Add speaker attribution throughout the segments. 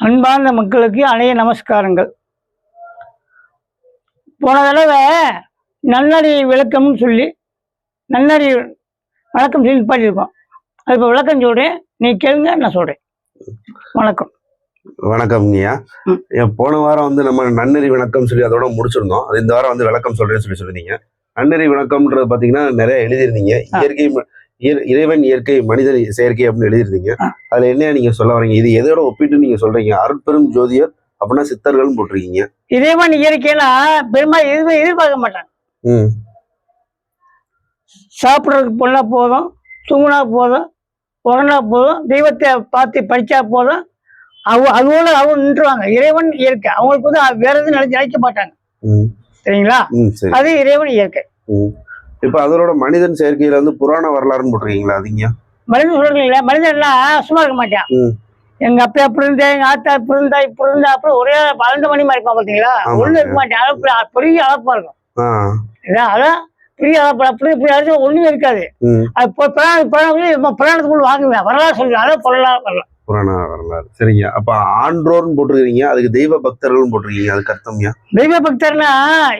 Speaker 1: அன்பார்ந்த மக்களுக்கு அனைய நமஸ்காரங்கள். போன தடவை நன்னறி விளக்கம்னு சொல்லி நன்னறி வணக்கம் சொல்லி பாடியிருக்கோம். அது இப்போ விளக்கம் சொல்கிறேன், நீ கேளுங்க, நான் சொல்கிறேன். வணக்கம்.
Speaker 2: வணக்கம்ங்கய்யா. போன வாரம் வந்து நம்ம நன்னறி விளக்கம் சொல்லி அதோட முடிச்சிருந்தோம். அது இந்த வாரம் வந்து விளக்கம் சொல்றேன்னு சொல்லியிருந்தீங்க. நன்னறி விளக்கம்ன்றது பார்த்தீங்கன்னா நிறைய எழுதியிருந்தீங்க. இயற்கை இறைவன் இயற்கை மனிதன் செயற்கை அப்படின்னு எழுதியிருந்தீங்க. அதுல என்ன நீங்க சொல்ல வரீங்க? இது எதோட ஒப்பிட்டு நீங்க சொல்றீங்க? அருட்பெரும் ஜோதியர் அப்படின்னா சித்தர்கள் போட்டிருக்கீங்க.
Speaker 1: இறைவன் இயற்கைனா பெரும்பாலும் எதுவுமே எதிர்பார்க்க மாட்டாங்க. சாப்பிட்றதுக்கு பொண்ணா போதும், தூங்கினா போதும், உறங்கினா போதும், தெய்வத்தை பார்த்து படிச்சா போதும், அதோட அவங்க நின்றுவாங்க. இறைவன் இயற்கை, அவங்களுக்கு வந்து வேற எதுவும் நினைக்க மாட்டாங்க. சரிங்களா? அது இறைவன் இயற்கை.
Speaker 2: இப்ப அதோட மனிதன் செயற்கையில வந்து புராண வரலாறுன்னு போட்டிருக்கீங்களா? அதுங்க
Speaker 1: மனிதன் சொல்றீங்களா? மனிதன் எல்லாம் சும்மா இருக்க மாட்டான். எங்க அப்பா அப்படி இருந்தா, எங்க ஆத்தா இப்படி இருந்தா, இப்படி இருந்தா, அப்புறம் ஒரே 12 மணி மாதிரி இருப்பான். பாத்தீங்களா? ஒண்ணு இருக்க மாட்டேன். அளப்பு பெரிய அளப்பா இருக்கும். அதான் பெரிய அளப்பு. அப்படி இப்படி அழைச்சு ஒண்ணுமே இருக்காது. அது புராணத்துக்குள்ள வாங்குவேன். வரலாறு சொல்லுவேன். அதான் வரலாம்
Speaker 2: புராண வரலாறு. சரிங்க. அப்ப ஆன்றோர்னு போட்டிருக்கீங்க, அதுக்கு தெய்வ பக்தர்கள் போட்டிருக்கீங்க. அதுக்கு அர்த்தம்யா?
Speaker 1: தெய்வ பக்தர்னா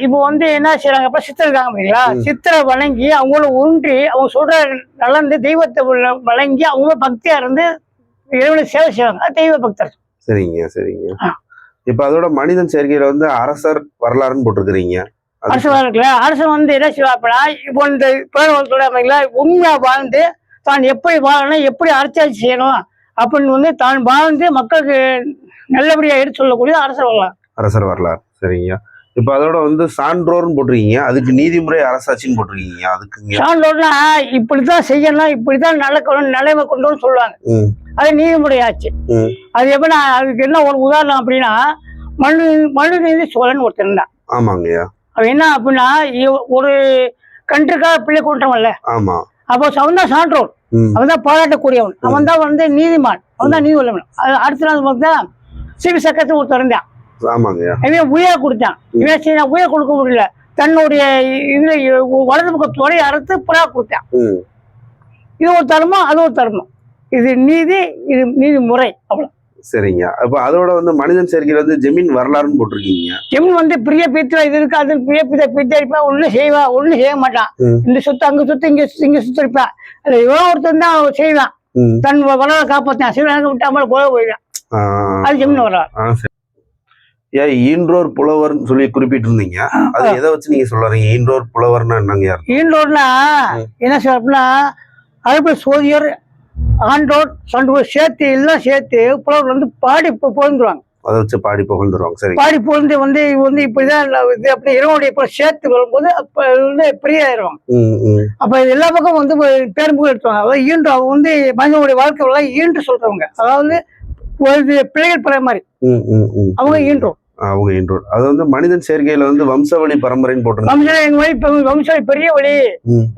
Speaker 1: இப்போ வந்து என்ன செய்யறாங்க, அப்ப சித்தர் இருக்காங்க பாத்தீங்களா? சித்தரை வணங்கி அவங்கள ஒன்றி அவங்க சொல்ற நடந்து தெய்வத்தை வணங்கி அவங்க பக்தியா இருந்து இறைவனை சேவை செய்வாங்க. அது தெய்வ பக்தர்.
Speaker 2: சரிங்க சரிங்க. இப்ப அதோட மனிதன் செயற்கையில வந்து அரசர் வரலாறுன்னு போட்டிருக்கிறீங்க.
Speaker 1: அரசர் இருக்குல்ல, அரசன் வந்து என்ன செய்வாப்பா, இப்போ இந்த சொல்றாங்களா, உண்மையா வாழ்ந்து தான் எப்படி வாழணும், எப்படி அரசாட்சி செய்யணும் அப்படின்னு வந்து தான் வாழ்ந்து மக்களுக்கு நல்லபடியா எடுத்து சொல்லக்கூடிய அரசர் வரலாறு.
Speaker 2: அரசர் வரலாறு. சரிங்க. இப்ப அதோட வந்து சான்றோர்னு போட்டிருக்கீங்க, அதுக்கு நீதிமுறை அரசாட்சின்னு போட்டிருக்கீங்க. அதுக்கு
Speaker 1: சான்றோர்னா இப்படித்தான் செய்யணும், இப்படித்தான் நடக்கணும், நிலைமை கொண்டு வந்து சொல்லுவாங்க. அது நீதிமுறை ஆச்சு. அது எப்படின்னா, அதுக்கு என்ன ஒரு உதாரணம் அப்படின்னா, மனுநீதி சோழன் ஒருத்தர் இருந்தான்.
Speaker 2: ஆமாங்கய்யா.
Speaker 1: அவன் என்ன அப்படின்னா, ஒரு கன்றுக்காக பிள்ளை கொண்டவன்ல.
Speaker 2: ஆமா.
Speaker 1: அப்போ அவன் தான் சான்றோர், அவன் தான் பாராட்டக்கூடியவன், அவன் தான் வந்து நீதிமான், அவன் தான் நீதி உள்ளவன். அடுத்த நாள் பார்த்தா சிவி சக்கரத்து ஒருத்தர் இருந்தான். இவன் உயர் கொடுத்தான். இவன் சரி உயர் கொடுக்க முடியல, தன்னுடைய இதுல வலது பக்கம் துறை அறுத்து புறா கொடுத்தான். இது ஒரு தர்மம், அது ஒரு தர்மம். இது நீதி, இது நீதிமுறை. அவ்வளவு.
Speaker 2: சரிங்க. அப்ப அதோட வந்து மனிதன் செயற்கையில வந்து ஜெமீன் வரலாறுன்னு போட்டிருக்கீங்க.
Speaker 1: ஜெமீன் வந்து பிரிய பீத்துல இது இருக்கு, அது பிரிய பீத்த இருப்பா, ஒண்ணு செய்வா, ஒண்ணு செய்ய மாட்டான். இந்த சொத்து அங்க சொத்து, இங்க சுத்து இருப்பான். அது எவ்வளவு ஒருத்தன் தான் செய்வான், தன் வரலாறு காப்பாத்தான். சிவனாக விட்டாம போக போயிடான். அது ஜெமீன் வரலாறு.
Speaker 2: ஏன் ஈன்றோர் புலவர்னு சொல்லி குறிப்பிட்டு இருந்தீங்க, அது எதை வச்சு நீங்க சொல்றீங்க? ஈன்றோர் புலவர்னா என்னங்க?
Speaker 1: ஈன்றோர்னா என்ன சொல்றா, அதுக்கு சோதியர், ஆண்டோர், சண்டோர் சேர்த்து எல்லாம் சேர்த்து புலவர் வந்து பாடி புகழ்ந்துருவாங்க. அதை வச்சு பாடி புகழ்ந்துருவாங்க. சரி. பாடி புகழ்ந்து வந்து இப்படிதான் இது அப்படி இறைவனுடைய சேர்த்து வரும்போது அப்ப வந்து பெரிய ஆயிடுவாங்க. அப்ப எல்லா பக்கம் வந்து பேரும்புகள் எடுத்துவாங்க. அதாவது ஈன்று அவங்க வந்து மனிதனுடைய வாழ்க்கை எல்லாம் ஈன்று சொல்றவங்க, அதாவது பிள்ளைகள் பிற மாதிரி அவங்க ஈன்றோம்.
Speaker 2: அவங்க ஈன்றோர். அது வந்து மனிதன் செயற்கையில வந்து வம்சவழி பரம்பரைன்னு போட்டிருந்தாங்க.
Speaker 1: எங்க வழி வம்சவழி பெரிய வழி.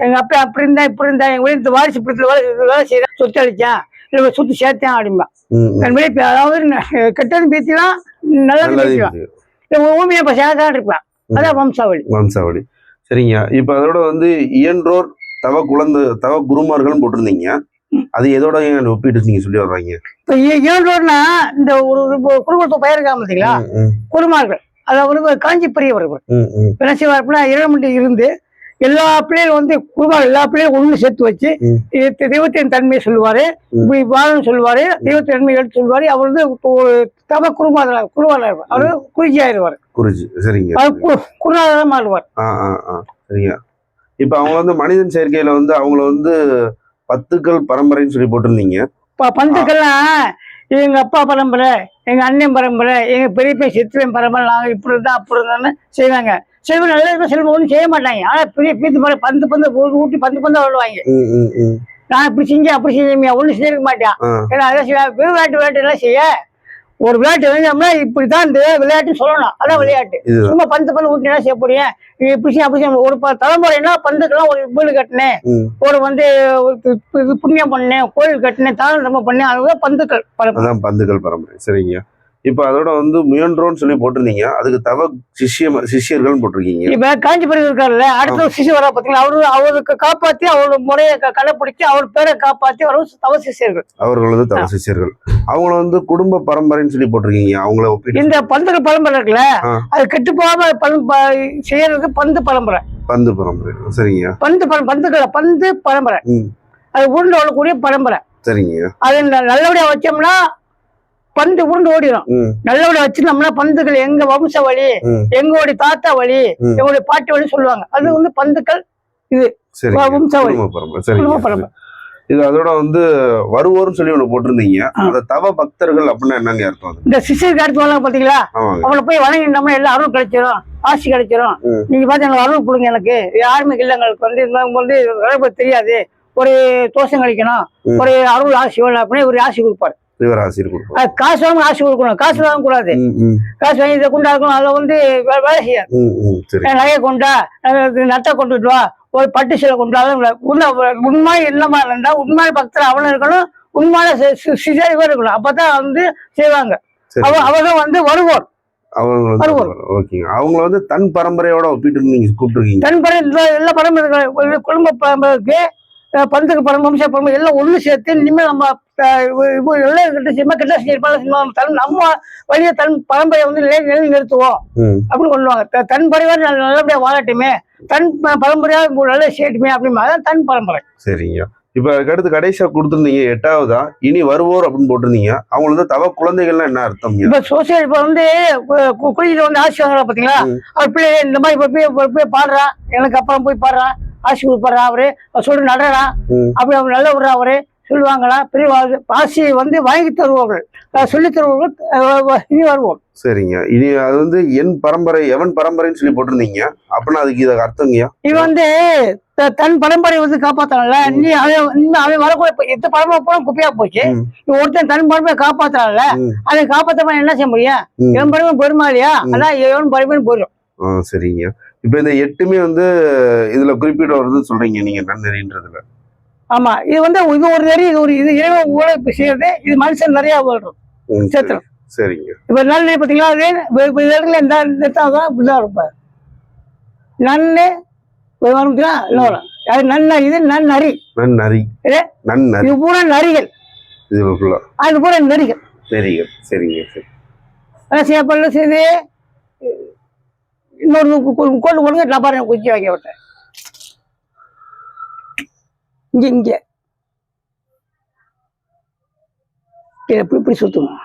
Speaker 1: எங்க அப்பா அப்படி இருந்தா இப்படி இருந்தா, எங்க வழி இந்த வாரிசு பிடித்துல வேலை செய்யறேன், சொத்து அடிச்சேன், இல்ல சொத்து சேர்த்தேன் அப்படிம்பா. என் வழி அதாவது கெட்டது பேசிதான் நல்லது பேசுவான், ஊமையா இப்ப சேர்த்தான் இருப்பான். அதான் வம்சாவளி. வம்சாவளி.
Speaker 2: சரிங்க. இப்ப அதோட வந்து இயன்றோர் தவ குருமார்கள் போட்டிருந்தீங்க, அது எதோட ஒப்பிட்டு நீங்க சொல்லி வர்றீங்க?
Speaker 1: இப்ப இயன்றோர்னா இந்த ஒரு குடும்பத்தை பெயர் இருக்காங்க பார்த்தீங்களா, குருமார்கள். அதாவது காஞ்சி பெரியவர்கள் என்ன செய்வார்னா, இரண்டு இருந்து எல்லா பிள்ளைகளும் வந்து குருமார்கள் எல்லா பிள்ளைகளும் ஒண்ணு சேர்த்து வச்சு தெய்வத்தின் தன்மையை சொல்லுவாரு, இப்படி வாழன்னு சொல்லுவாரு, தெய்வத்தின் தன்மையை எடுத்து சொல்லுவாரு. அவர் வந்து தவ குருமாதர் இருப்பார், அவரு குருஜி ஆயிடுவார்.
Speaker 2: குருஜி. சரிங்க.
Speaker 1: குருநாதரா மாறுவார்.
Speaker 2: சரிங்க. இப்ப அவங்க வந்து மனிதன் செயற்கையில வந்து அவங்கள வந்து பத்துக்கள் பரம்பரைன்னு சொல்லி போட்டிருந்தீங்க.
Speaker 1: பந்துக்கள்லாம் எங்க அப்பா பரம்பரை, எங்க அண்ணன் பரம்பரை, எங்க பெரிய சித்திரன் பரம்பரை, நாங்க இப்படி இருந்தா அப்படி இருந்தான்னு செய்வாங்க. செல்வம் நல்லா இருக்கும், செல்வம் ஒன்றும் செய்ய மாட்டாங்க. ஆனா பெரிய பீத்து மாதிரி பந்து ஊட்டி பந்து விடுவாங்க. நான் இப்படி செஞ்சேன் அப்படி செஞ்சேன், ஒன்றும் செஞ்சிருக்க மாட்டேன். ஏன்னா அதான் செய்ய விளையாட்டு எல்லாம் செய்ய ஒரு விளையாட்டு எழுந்தோம்னா இப்படிதான் இந்த விளையாட்டு சொல்லணும், அதான் விளையாட்டு. சும்மா பந்து ஊட்டி என்ன செய்ய போறீங்க, இப்படி அப்படி ஒரு தலைமுறைனா பந்துக்கெல்லாம் ஒரு வீடு கட்டினேன், ஒரு வந்து புண்ணியம் பண்ணேன், கோயில் கட்டினேன், தானம் நம்ம பண்ணேன், அதுதான் பந்துக்கள் பரம்பரை.
Speaker 2: பந்துக்கள் பரம்பரை. சரிங்க. இப்ப அதோட வந்து முயன்றோன்னு சொல்லி போட்டிருந்தீங்க, அதுக்கு தவ சிஷ்யர்கள் போட்டிருக்கீங்க.
Speaker 1: இப்ப காஞ்சிபுரம் இருக்காருல்ல, அடுத்த ஒரு சிஷ்யர் வரா பாத்தீங்களா, அவருக்கு காப்பாத்தி அவரோட முறையை கடைப்பிடிச்சு அவர் பேரை காப்பாத்தி வரும் தவ சிஷ்யர்கள்.
Speaker 2: அவர்கள் வந்து தவ சிஷ்யர்கள். அவங்கள வந்து குடும்ப பரம்பரைன்னு சொல்லி போட்டிருக்கீங்க. அவங்கள ஒப்பிட்டு
Speaker 1: இந்த பந்துகள் பரம்பரை இருக்குல்ல, அது கெட்டு போகாம செய்யறதுக்கு பந்து பரம்பரை.
Speaker 2: பந்து பரம்பரை, சரிங்க.
Speaker 1: பந்து பரம்பரை, அது உருண்டு ஓடக்கூடிய பரம்பரை.
Speaker 2: சரிங்க.
Speaker 1: அது நல்லபடியா வச்சோம்னா பந்து உருண்டு ஓடிடும். நல்லபடியா வச்சிருந்தோம்னா பந்துகள் எங்க வம்ச வழி, எங்களுடைய தாத்தா வழி, எங்களுடைய பாட்டி வழி சொல்லுவாங்க. அது வந்து பந்துக்கள். இது வம்ச வழி, குடும்ப பரம்பரை.
Speaker 2: இது அதோட வந்து வருவோர்னு சொல்லி ஒண்ணு போட்டிருந்தீங்க. அந்த தவ பக்தர்கள் அப்படின்னா என்னங்க அர்த்தம்?
Speaker 1: இந்த சிஷ்யருக்கு அடுத்து பாத்தீங்களா, அவங்கள போய் வணங்கிட்டோம்னா எல்லாம் அருள் கிடைச்சிடும், ஆசி கிடைச்சிடும். நீங்க பாத்தீங்கன்னா அருள் கொடுங்க, எனக்கு யாருமே இல்லை, எங்களுக்கு வந்து தெரியாது, ஒரு தோஷம் கழிக்கணும், ஒரு அருள் ஆசி வேணும் அப்படின்னு ஒரு ஆசி கொடுப்பாரு. காசு வாங்க ஆசி கொடுக்கணும், காசு வாங்க கூடாது. காசு வாங்கி இதை கொண்டாடணும், அதை வந்து வேலை செய்யாது. நகையை கொண்டா, நட்டை கொண்டுட்டு வா, ஒரு பட்டு சீலை கொண்டாடும். உண்மை என்னமா இருந்தா உண்மையான பக்தர் அவனும் இருக்கணும், உண்மையான சிசைவா இருக்கணும். அப்பதான் வந்து செய்வாங்க. அவதான் வந்து வருவோர்.
Speaker 2: அவங்க வந்து தன் பரம்பரையோட ஒப்பிட்டு நீங்க கூப்பிட்டுருக்கீங்க. தன் பரம்பரை
Speaker 1: எல்லா பரம்பரை, குடும்ப பரம்பரைக்கு பந்துக்கு பரம்பரை, வம்ச பரம்பரை எல்லாம் ஒண்ணு சேர்த்து இனிமேல் நம்ம எல்லாம் கெட்ட செய்யணும், நம்ம வழிய தன் பரம்பரையை வந்து நிறுத்துவோம் அப்படின்னு சொல்லுவாங்க. தன் பரம்பரை நல்லபடியா வாழட்டுமே, தன் பரம்பரையா நல்ல செய்யட்டுமே அப்படின்னு தன் பரம்பரை.
Speaker 2: சரிங்க. இப்ப அதுக்கடுத்து கடைசியா கொடுத்துருந்தீங்க 8வதா இனி வருவோர் அப்படின்னு போட்டிருந்தீங்க. அவங்க வந்து தவ குழந்தைகள்லாம் என்ன அர்த்தம்?
Speaker 1: இப்ப சோசியல் இப்ப வந்து குழந்தைகள் வந்து ஆசி வாங்குறா பாத்தீங்களா, அவர் பிள்ளை இந்த மாதிரி போய் பாடுறா, எனக்கு அப்புறம் போய் பாடுறான், ஆசி கொடுப்பாரா, அவரு சொல்லி நடுறான், அப்படி அவர் நல்ல விடுறா, அவரு சொல்லுவாங்களா, பெரிய ஆசி வந்து வாங்கி தருவார்கள், சொல்லி தருவார்கள். இனி வருவோம்.
Speaker 2: சரிங்க. இனி அது வந்து என் பரம்பரை, எவன் பரம்பரைன்னு சொல்லி போட்டிருந்தீங்க. அப்படின்னா அதுக்கு இதை அர்த்தங்கய்யா?
Speaker 1: இது வந்து தன் பரம்பரை வந்து காப்பாத்தல, நீ அவன் வரக்கூட எத்த பரம்பரை போல குப்பையா போச்சு. ஒருத்தன் தன் பரம்பரை காப்பாத்தல, அதை காப்பாற்ற என்ன செய்ய முடியும்? எவன் பரம்பரை போயிருமா இல்லையா, அதான் எவன் பரம்பரை போயிடும்.
Speaker 2: சரிங்க. இப்ப இந்த 8மே வந்து இதுல குறிப்பிட வருதுன்னு சொல்றீங்க நீங்க நன்னெறின்றதுல.
Speaker 1: ஆமா, இது வந்து இது ஒரு நெறி, இது இறைவன் உழைப்பு செய்யறது, இது மனுஷன் நிறைய வரும் சேர்த்துரும்.
Speaker 2: சரிங்க.
Speaker 1: இப்ப நல்ல பாத்தீங்களா, இடத்துல இந்த இப்படிதான் இருப்பாரு. நன்னு நன்னறி, இது நன்னறி, இது பூரா நரிகள், அது பூரா நரிகள்.
Speaker 2: சரிங்க.
Speaker 1: செய்து இன்னொரு கொண்டு கொடுங்க, நான் பாருங்க குச்சி வாங்கி விட்டேன். இங்க இப்படி சுத்தணும்.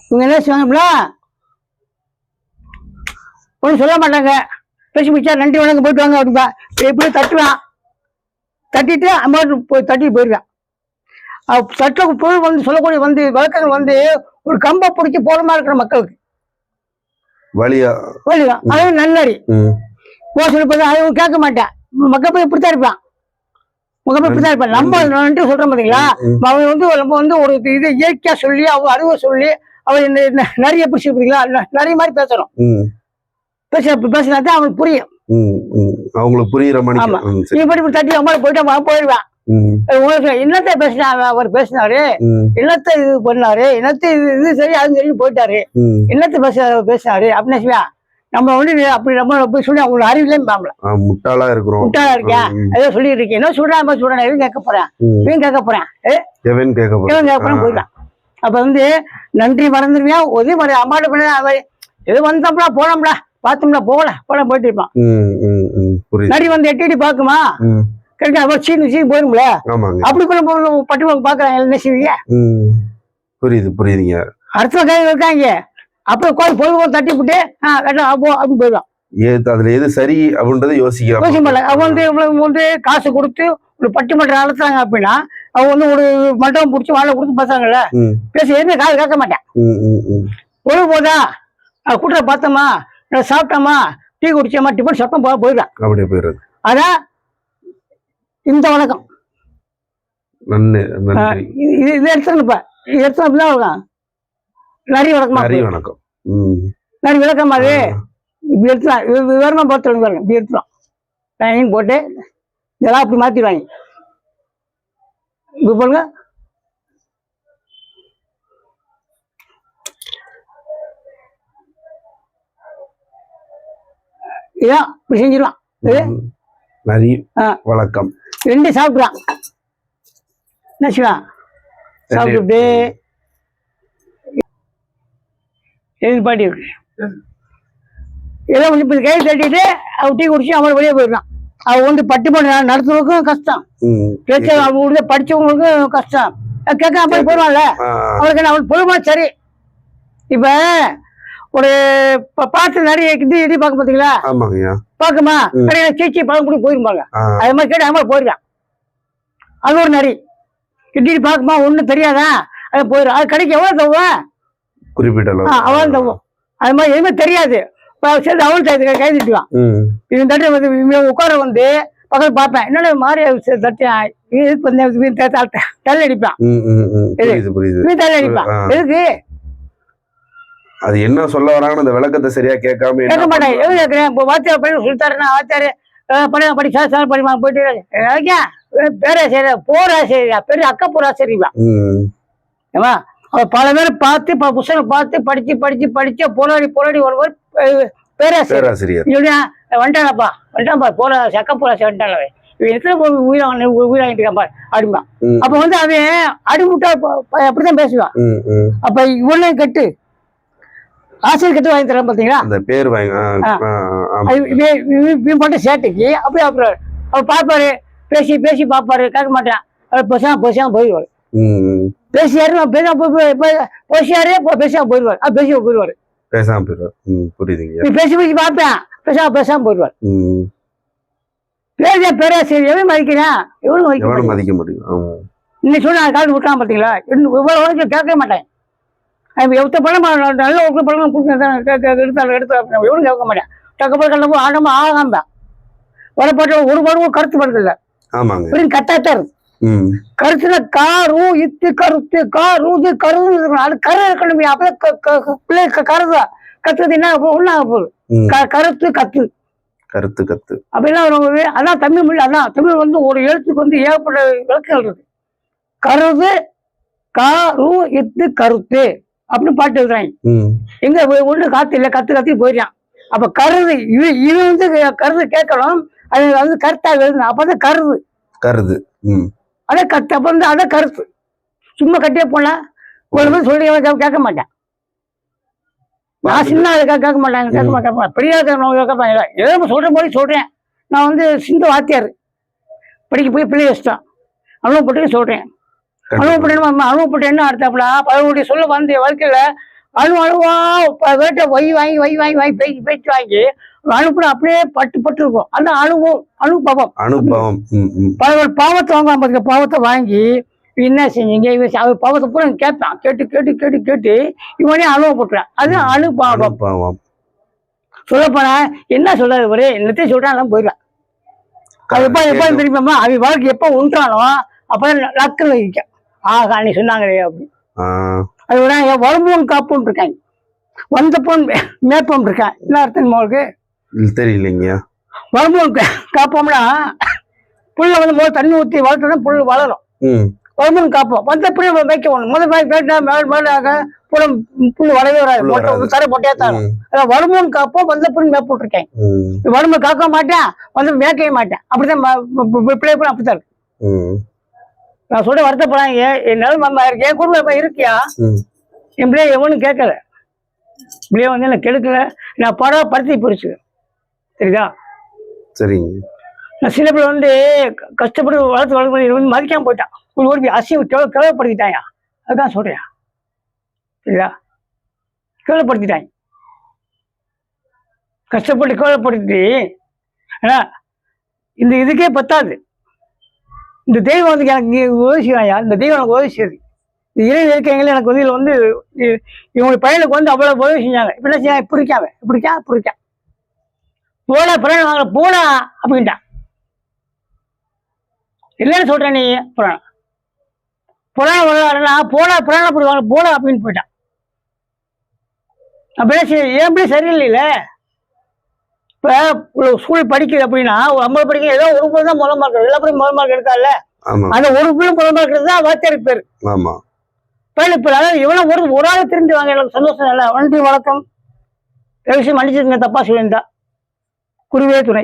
Speaker 1: இவங்க என்ன செய்வாங்களா, ஒன்றும் சொல்ல மாட்டாங்க, பேசி முடிச்சா நன்றி வணக்கம் போயிட்டு வாங்க அப்படிப்பா. எப்படி தட்டுவான், தட்டிட்டு அம்மாட்டு போய் தட்டிட்டு போயிடுவேன். சட்ட பொருள் வந்து சொல்லக்கூடிய வந்து வழக்கங்கள் வந்து ஒரு கம்பை பிடிச்சி போலமா இருக்கிற மக்களுக்கு வழிதான். அது நன்னறி சொல்லி அவன் கேட்க மாட்டேன். மக்கள் போய் இப்படித்தான் இருப்பான், நம்ம நன்றி சொல்றோம் பாத்தீங்களா. அவன் வந்து நம்ம வந்து ஒரு இதை இயற்கையா சொல்லி, அவங்க அறிவை சொல்லி, அவன் நிறைய பிடிச்சி பாத்தீங்களா, நிறைய மாதிரி பேசணும். பேசினாதான் அவனுக்கு புரியும்,
Speaker 2: அவங்களுக்கு புரியுற மாதிரி.
Speaker 1: இப்படி தட்டி அம்மா போயிட்டு போயிடுவான். என்னத்தை பேசினா அவர் பேசினாரு, என்னத்தை இது பண்ணாரு, என்னத்தை இது சரி அது சரி போயிட்டாரு, என்னத்தை பேசினாரு அப்படின்னு நம்ம வந்து அப்படி நம்ம போய் சொல்லி அவங்களோட அறிவிலையும் பாம்பலாம்.
Speaker 2: முட்டாளா இருக்கேன்,
Speaker 1: ஏதோ சொல்லிட்டு இருக்கேன், என்ன சொல்றேன், எதுவும் கேட்க போறேன், போயிட்டான். அப்ப வந்து நன்றி மறந்துருவியா, ஒரே மாதிரி அம்மாட்ட பண்ண எது வந்தோம்னா போனோம்ல, பார்த்தோம்ல போல போயிட்டு இருப்பான். நரி வந்து எட்டி பாக்குமா, சீன் போயிருங்களா, அப்படி பட்டி பாக்குறாங்க, என்ன செய்வீங்க?
Speaker 2: புரியுதுங்க.
Speaker 1: அடுத்த கை இருக்காங்க, அப்புறம் கோயில் பொழுது தட்டி விட்டு அப்படின்னு போயிடுவான்.
Speaker 2: அதுல எது சரி அப்படின்றத யோசிக்க
Speaker 1: மாட்டாங்க. அவங்க வந்து காசு கொடுத்து ஒரு பட்டிமன்றம் நடத்துறாங்க அப்படின்னா, அவங்க வந்து ஒரு மண்டபம் பிடிச்சி வாழை கொடுத்து பேசுறாங்கல்ல, பேச எதுவுமே காசு கேட்க மாட்டேன். பொழுது போதா கூட்டுற பார்த்தோமா, சாப்பிட்டோமா, டீ குடிச்சோமா, டிஃபன் சாப்பிட்டோம் போயிடுறான். அப்படியே போயிடுறது. அதான் இந்த வணக்கம். இது எடுத்துருப்ப எடுத்து நிறைய வணக்கம், நிறைய விளக்கம். அது இப்படி எடுத்துலாம், விவரமா பார்த்து பாருங்க, இப்படி எடுத்துலாம் லைன் போட்டு இதெல்லாம் அப்படி மாத்திடுவாங்க. இப்படி பாருங்க, இதான் இப்படி செஞ்சிருவான்.
Speaker 2: நரி வணக்கம்.
Speaker 1: 2 சாப்பிட்றான். என்ன செய்வான்? சாப்பிட்டு எதிர்பார்ட்டி இருக்கு. ஏதோ கொஞ்சம் இப்படி கை தட்டிட்டு அவன் டீ குடிச்சு அவன் வெளியே போயிடலாம். அவன் வந்து பட்டிமன்ற நடத்துறதுக்கும் கஷ்டம், பேச்ச அவங்க படிச்சவங்களுக்கும் கஷ்டம். கேட்க அப்படி போயிடுவான்ல, அவனுக்கு அவன் பொதுமா சரி. இப்ப ஒரு பாட்டு நிறைய இடி பார்க்க பார்த்தீங்களா? பார்க்குமா நிறைய சீச்சி பழம் கூட போயிருப்பாங்க. அது மாதிரி கேட்டு அவன் போயிருக்கான். அது ஒரு நரி இடி பார்க்குமா ஒன்றும் தெரியாதா, அது போயிடும். அது கடைக்கு எவ்வளோ தவும்
Speaker 2: குறிப்பிட்ட
Speaker 1: அவ்வளோ தவும். அது மாதிரி எதுவுமே தெரியாது. சேர்ந்து அவள் கை தட்டுவான். இது தட்டி வந்து உட்கார வந்து பக்கத்தில் பார்ப்பேன். என்னோட மாறி தட்டி தள்ளி அடிப்பான். தள்ளி அடிப்பான். எதுக்கு?
Speaker 2: அது என்ன சொல்ல வராங்கன்னு அந்த விளக்கத்தை சரியா கேட்க
Speaker 1: மாட்டேன். எது கேட்கிறேன்? இப்போ வாத்தியார் பையன் சொல்லிட்டாருன்னா வாத்தியாரு படி சார் படிமா போயிட்டு பேராசிரியர் போராசிரியா பெரிய அக்கப்போராசிரியா. ஏமா அவர் பல பேர் பார்த்து புத்தகம் பார்த்து படிச்சு போராடி ஒருவர் பேராசிரியர் வந்துட்டானப்பா போராசி அக்கப்போராசி வந்துட்டானே எத்தனை உயிராங்கிட்டு இருக்கான் அப்படிமா. அப்ப வந்து அவன் அடிமுட்டா அப்படித்தான் பேசுவான். அப்ப இவனையும் கட்டு ஆசிரியர் கட்டு வாங்கி தரேன் பாத்தீங்களா?
Speaker 2: அந்த பேர்
Speaker 1: போட்ட சேட்டைக்கு அப்படியே அப்புறம் அவர் பார்ப்பாரு, பேசி பார்ப்பாரு, கேட்க மாட்டான். அவர் பேசாம போயிடுவாரு. பேசியாரு பேசியாரு பேசாம போயிடுவார். போயிடுவாரு.
Speaker 2: பேசாம போயிடுவார். புரியுதுங்க.
Speaker 1: பேசி பார்ப்பேன், பேசாம போயிடுவார். பேராசிரியர் எவன் மதிக்கிறான்? எவ்வளவு
Speaker 2: மதிக்க முடியும்?
Speaker 1: இன்னைக்கு சொன்ன காலம் விட்டான் பாத்தீங்களா? இவ்வளவு கேட்க மாட்டேன். எவ்வளோ பழம் நல்ல ஒரு பழம் எடுத்து எவ்வளவு கேட்க மாட்டேன். டக்கப்பட ஆடமா ஆகாம வரப்பட்ட ஒரு பழமும் கருத்து படுக்கல. கட்டாத்தான் இருக்கு. கருத்துல காரு இத்து கருத்து காரு கருது அது கரு இருக்கணும். அப்பதான் பிள்ளை கருதா கத்துறது என்ன ஒன்னாக போகுது. கருத்து கத்து அப்படின்னா அதான் தமிழ் மொழி. அதான் தமிழ் வந்து ஒரு எழுத்துக்கு வந்து ஏகப்பட்ட விளக்கங்கள் இருக்கு. கருது காரு இத்து கருத்து அப்படின்னு பாட்டு எழுதுறாங்க. எங்க ஒண்ணு காத்து இல்ல கத்து போயிடான். அப்ப கருது இது வந்து கருது கேட்கணும். அது வந்து கருத்தாக எழுதணும். அப்பதான் கருது அதான் கத்து. அப்ப வந்து அதான் கருத்து. சும்மா கட்டியே போனா ஒரு சொல்லி கேட்க மாட்டேன். நான் சின்ன கேட்க மாட்டாங்க. பெரிய கேட்பாங்க. ஏதோ சொல்ற போது சொல்றேன். நான் வந்து சிந்த வாத்தியார் படிக்க போய் பிள்ளை வச்சிட்டான். அனுபவப்பட்டு சொல்றேன். அனுபவப்பட்டு என்ன அர்த்தப்படா பழகுடைய சொல்ல வந்து வாழ்க்கையில அழுவா வேட்டை வை வாங்கி பேச்சு வாங்கி அனுப்புன அப்படியே பட்டு இருக்கும். அந்த அனுபவம் பல பாவத்தை வாங்க பாவத்தை வாங்கி என்ன செஞ்சீங்க அவர் பாவத்தை பூரா கேட்பான். கேட்டு இவனே அனுபவப்பட்டுறான். அது அனுபவம். சொல்லப்போனா என்ன சொல்றாரு ஒரே என்னத்தையும் சொல்றான் போயிடுறான். அது எப்ப தெரியுமா? அவ வாழ்க்கை எப்ப உண்டானோ அப்பதான் லக்கில் வைக்க ஆகா நீ சொன்னாங்களே அப்படி. அதோட வரும்போன் காப்புன்னு இருக்காங்க. வந்த பொன் மேற்போன் இருக்கான். என்ன அர்த்தம் உங்களுக்கு
Speaker 2: தெரியலைங்க?
Speaker 1: வரும்போன் காப்போம்னா புல்ல வந்து முதல் தண்ணி ஊற்றி வளர்த்தா புல் வளரும். வரும்போன் காப்போம் வந்த புள்ளி வைக்க ஒண்ணு முதல் மேலாக புல் வளரவே வராது. தர போட்டே தரும். அதான் வரும்போன் காப்போம் வந்த புல் மேற்போட்டு இருக்கேன். வரும்பு காக்க மாட்டேன், வந்து மேய்க்கவே மாட்டேன். அப்படிதான் பிள்ளை கூட அப்படித்தான் இருக்கு. நான் சொல்ல வருத்தப்படாங்க. என் நிலைமை இருக்கு. என் குடும்பம் இருக்கியா? என் பிள்ளைய எவனும் கேட்கல. பிள்ளைய வந்து எனக்கு கெடுக்கல. நான் படுத்தி போயிடுச்சு. சரிதா?
Speaker 2: சரிங்க.
Speaker 1: நான் சில பேர் வந்து கஷ்டப்பட்டு வளர்த்து வந்து மதிக்காம போயிட்டான். ஓடி அசியம் கேவலப்படுத்திட்டாயா. அதுதான் சொல்றியா? சரிதா? கேவலப்படுத்திட்டாங்க. கஷ்டப்பட்டு கேவலப்படுத்தி ஏன்னா இந்த இதுக்கே பத்தாது. இந்த தெய்வம் வந்து எனக்கு உதவி செய்வாயா? இந்த தெய்வம் எனக்கு உதவி செய்யுது. இந்த இறை இருக்கைங்களே எனக்கு வந்து இதில் வந்து இவங்க பையனுக்கு வந்து அவ்வளோ உதவி செஞ்சாங்க. இப்ப என்ன செய்ய இப்படிக்கா போடா பிராணம் வாங்கல போடா அப்படின்ட்டான். இல்லைன்னு சொல்றேன். நீ புராணம் வரலா போடா பிராணம் அப்படி வாங்க போடா அப்படின்னு போயிட்டான். அப்படின்னா சரி ஏன் அப்படி சரியில்லைல்ல. இப்ப ஸ்கூல் படிக்குது அப்படின்னா ஒரு 50 படிக்க ஏதோ ஒரு பேர் தான் முதல் மார்க் எல்லாரும் முதல் மார்க் எடுத்தால அந்த ஒரு பேரும் முதல் மார்க் எடுத்தா வாத்தியாருக்கு பேரு. இப்ப அதாவது இவ்வளவு ஒரு ஆள் தெரிஞ்சு வாங்க எனக்கு சந்தோஷம் இல்லை. வண்டி வழக்கம் விஷயம் மன்னிச்சிருங்க தப்பா சொல்லியிருந்தா குருவே துணை.